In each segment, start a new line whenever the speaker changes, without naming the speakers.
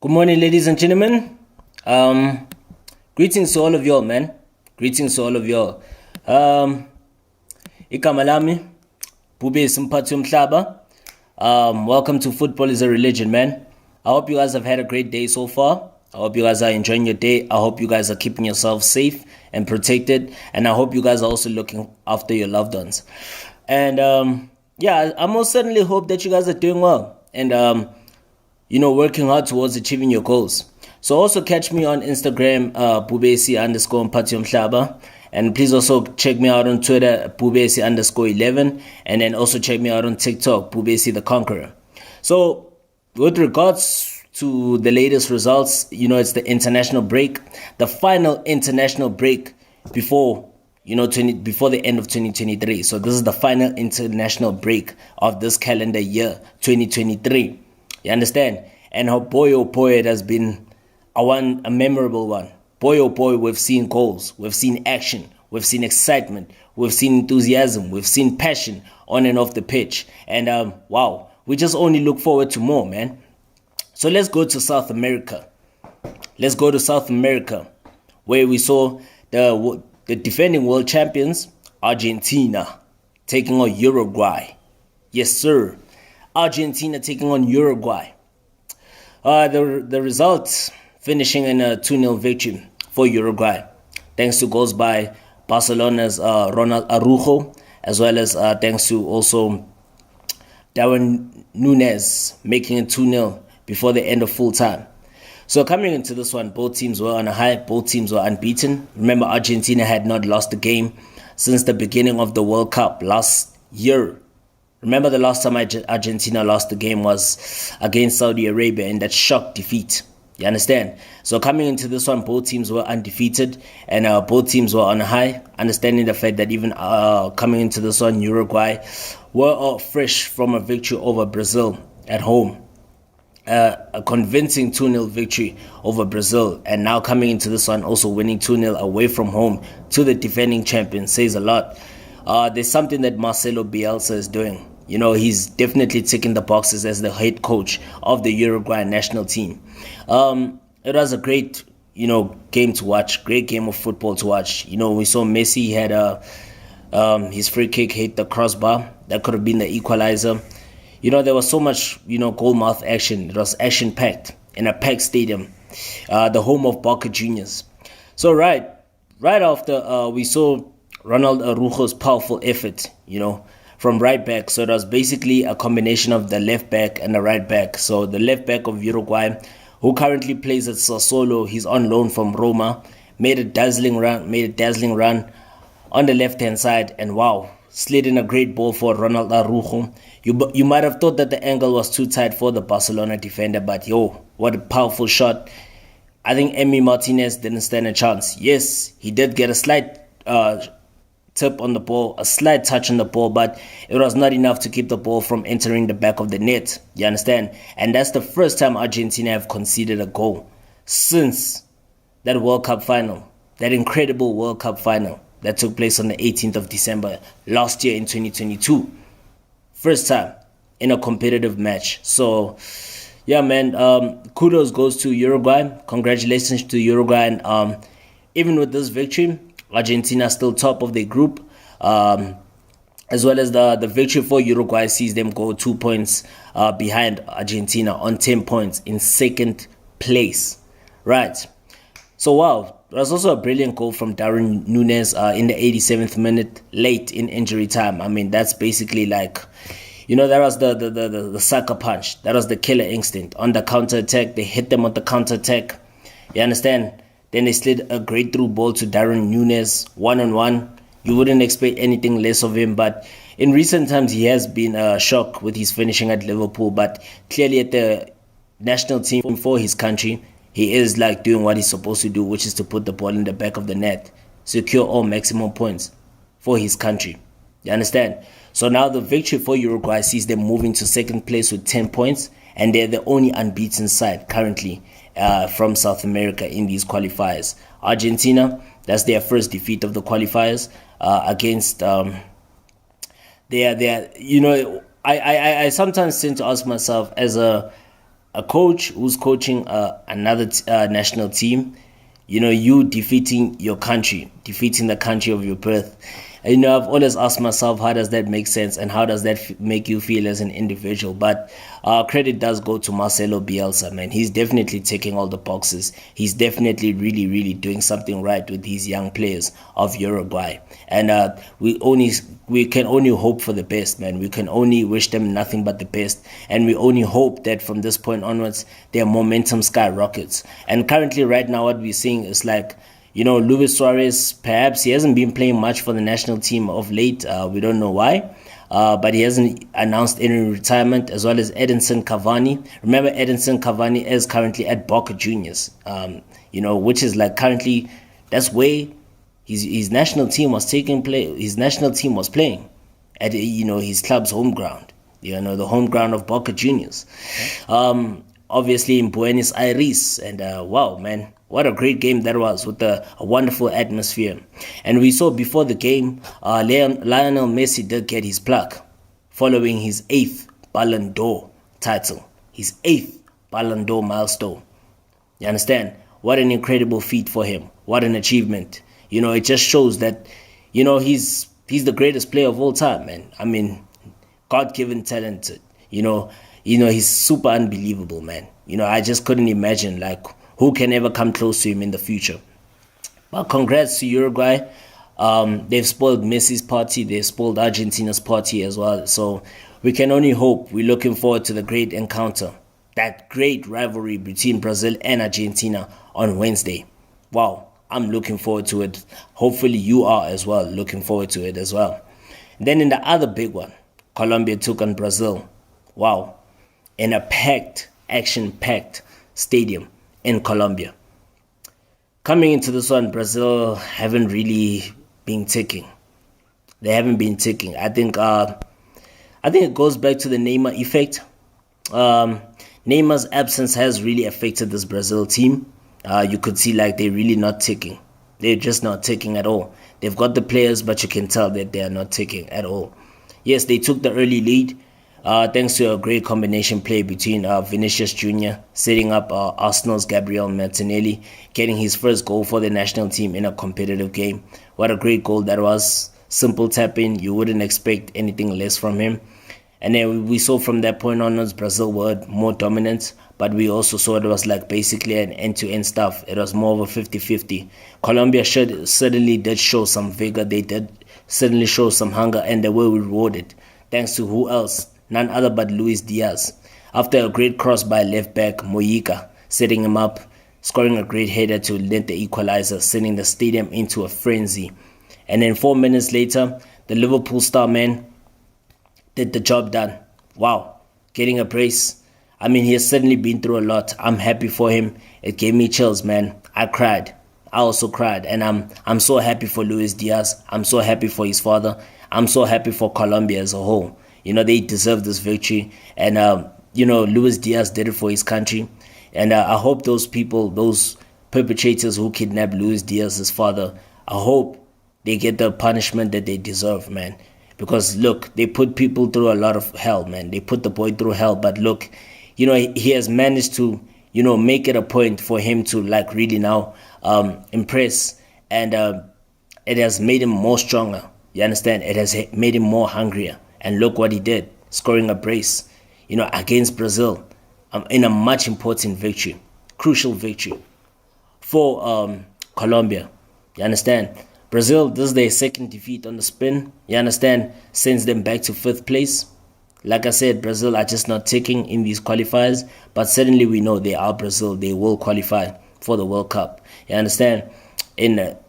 Good morning, ladies and gentlemen. Greetings to all of y'all, man. Greetings to all of y'all. Igama lami, Bube Simpati Umhlaba. Welcome to Football is a Religion, man. I hope you guys have had a great day so far. I hope you guys are enjoying your day. I hope you guys are keeping yourselves safe and protected. And I hope you guys are also looking after your loved ones. And I most certainly hope that you guys are doing well. And working hard towards achieving your goals. So also catch me on Instagram, Bubesi_Mpati and please also check me out on Twitter, Bubesi_11, and then also check me out on TikTok, Bubesi the Conqueror. So with regards to the latest results, it's the international break, the final international break before before the end of 2023. So this is the final international break of this calendar year, 2023. You understand? And how boy oh boy it has been a memorable one. Boy oh boy, we've seen goals, we've seen action, we've seen excitement, we've seen enthusiasm, we've seen passion on and off the pitch. And wow, we just only look forward to more, man. So let's go to South America. Let's go to South America, where we saw the defending world champions, Argentina, taking on Uruguay. Yes, sir. Argentina taking on Uruguay. The result finishing in a 2-0 victory for Uruguay, thanks to goals by Barcelona's Ronald Aruajo, as well as thanks to also Darwin NUNEZ making it 2-0 before the end of full time. So coming into this one, both teams were on a high, both teams were unbeaten. Remember, Argentina had not lost a game since the beginning of the World Cup last year. Remember, the last time Argentina lost the game was against Saudi Arabia in that shock defeat. You understand? So coming into this one, both teams were undefeated and both teams were on a high, understanding the fact that even coming into this one, Uruguay were fresh from a victory over Brazil at home. A convincing 2-0 victory over Brazil, and now coming into this one, also winning 2-0 away from home to the defending champion says a lot. There's something that Marcelo Bielsa is doing. He's definitely ticking the boxes as the head coach of the Uruguay national team. It was a great, game to watch, great game of football to watch. We saw Messi had his free kick hit the crossbar. That could have been the equalizer. There was so much, goal mouth action. It was action-packed in a packed stadium, the home of Boca Juniors. So right after we saw Ronald Arujo's powerful effort, from right back. So it was basically a combination of the left back and the right back. So the left back of Uruguay, who currently plays at Sassuolo, he's on loan from Roma, made a dazzling run on the left-hand side, and wow, slid in a great ball for Ronald Arujo. You might have thought that the angle was too tight for the Barcelona defender, but what a powerful shot. I think Emi Martinez didn't stand a chance. Yes, he did get a slight tip on the ball, a slight touch on the ball, but it was not enough to keep the ball from entering the back of the net. You understand? And that's the first time Argentina have conceded a goal since that World Cup final, that incredible World Cup final that took place on the 18th of December last year in 2022. First time in a competitive match. So, yeah, man, kudos goes to Uruguay. Congratulations to Uruguay. And even with this victory, Argentina still top of their group, as well as the victory for Uruguay sees them go 2 points behind Argentina on 10 points in second place. Right. So, wow. There was also a brilliant goal from Darwin NUNEZ in the 87th minute, late in injury time. I mean, that's basically like, that was the sucker punch. That was the killer instinct. On the counter-attack, they hit them on the counter-attack. You understand? Then they slid a great through ball to Darwin NUNEZ, one-on-one. You wouldn't expect anything less of him, but in recent times, he has been a shock with his finishing at Liverpool, but clearly at the national team for his country, he is like doing what he's supposed to do, which is to put the ball in the back of the net, secure all maximum points for his country. You understand? So now the victory for Uruguay sees them moving to second place with 10 points, and they're the only unbeaten side currently from South America in these qualifiers. Argentina, that's their first defeat of the qualifiers against I sometimes tend to ask myself as a a coach who's coaching another national team, you defeating your country, defeating the country of your birth. And, I've always asked myself, how does that make sense and how does that make you feel as an individual? But credit does go to Marcelo Bielsa, man. He's definitely ticking all the boxes. He's definitely really, really doing something right with these young players of Uruguay. And we can only hope for the best, man. We can only wish them nothing but the best. And we only hope that from this point onwards, their momentum skyrockets. And currently, right now, what we're seeing is like, Luis Suarez, perhaps he hasn't been playing much for the national team of late. We don't know why. But he hasn't announced any retirement, as well as Edinson Cavani. Remember, Edinson Cavani is currently at Boca Juniors, which is like currently, that's where his national team was his national team was playing at, his club's home ground, the home ground of Boca Juniors. Obviously in Buenos Aires. And wow, man, what a great game that was, with a wonderful atmosphere. And we saw before the game, Lionel Messi did get his plaque following his 8th Ballon d'Or title, his 8th Ballon d'Or milestone. You understand? What an incredible feat for him. What an achievement. It just shows that, he's the greatest player of all time, man. I mean, God-given talented, he's super unbelievable, man. I just couldn't imagine, like, who can ever come close to him in the future. But congrats to Uruguay. They've spoiled Messi's party. They've spoiled Argentina's party as well. So we can only hope. We're looking forward to the great encounter, that great rivalry between Brazil and Argentina on Wednesday. Wow, I'm looking forward to it. Hopefully you are as well, looking forward to it as well. Then in the other big one, Colombia took on Brazil. Wow, in a action-packed stadium in Colombia. Coming into this one, Brazil haven't really been ticking. They haven't been ticking. I think it goes back to the Neymar effect. Neymar's absence has really affected this Brazil team. You could see like they're really not ticking. They're just not ticking at all. They've got the players, but you can tell that they are not ticking at all. Yes, they took the early lead, thanks to a great combination play between Vinicius Jr. setting up Arsenal's Gabriel Martinelli, getting his first goal for the national team in a competitive game. What a great goal that was. Simple tap-in. You wouldn't expect anything less from him. And then we saw from that point onwards, Brazil were more dominant, but we also saw it was like basically an end-to-end stuff. It was more of a 50-50. Colombia certainly did show some vigor. They did certainly show some hunger, and they were rewarded. Thanks to who else? None other but Luiz Diaz. After a great cross by left back Mojica, setting him up, scoring a great header to net the equalizer, sending the stadium into a frenzy. And then 4 minutes later, the Liverpool star man did the job done. Wow, getting a brace. I mean, he has certainly been through a lot. I'm happy for him. It gave me chills, man. I cried. I also cried. And I'm so happy for Luiz Diaz. I'm so happy for his father. I'm so happy for Colombia as a whole. They deserve this victory. And, Luiz Diaz did it for his country. And I hope those people, those perpetrators who kidnapped Luiz Diaz's father, I hope they get the punishment that they deserve, man. Because, look, they put people through a lot of hell, man. They put the boy through hell. But, look, he has managed to, make it a point for him to, like, really now impress. And it has made him more stronger. You understand? It has made him more hungrier. And look what he did, scoring a brace, against Brazil in a much important victory, crucial victory for Colombia. You understand? Brazil, this is their second defeat on the spin. You understand? Sends them back to 5th place. Like I said, Brazil are just not ticking in these qualifiers, but certainly we know they are Brazil. They will qualify for the World Cup. You understand?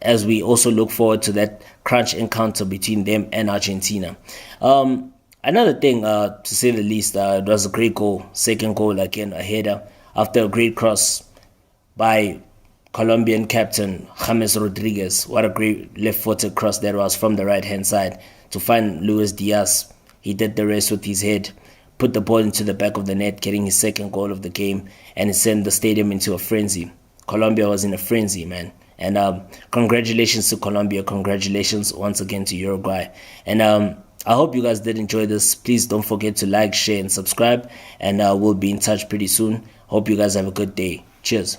As we also look forward to that crunch encounter between them and Argentina. Another thing, to say the least, it was a great goal, second goal again, a header, after a great cross by Colombian captain James Rodriguez. What a great left-footed cross that was from the right-hand side to find Luiz Diaz. He did the rest with his head, put the ball into the back of the net, getting his second goal of the game, and it sent the stadium into a frenzy. Colombia was in a frenzy, man. And congratulations to Colombia. Congratulations once again to Uruguay. And I hope you guys did enjoy this. Please don't forget to like, share, and subscribe. And we'll be in touch pretty soon Hope you guys have a good day. Cheers.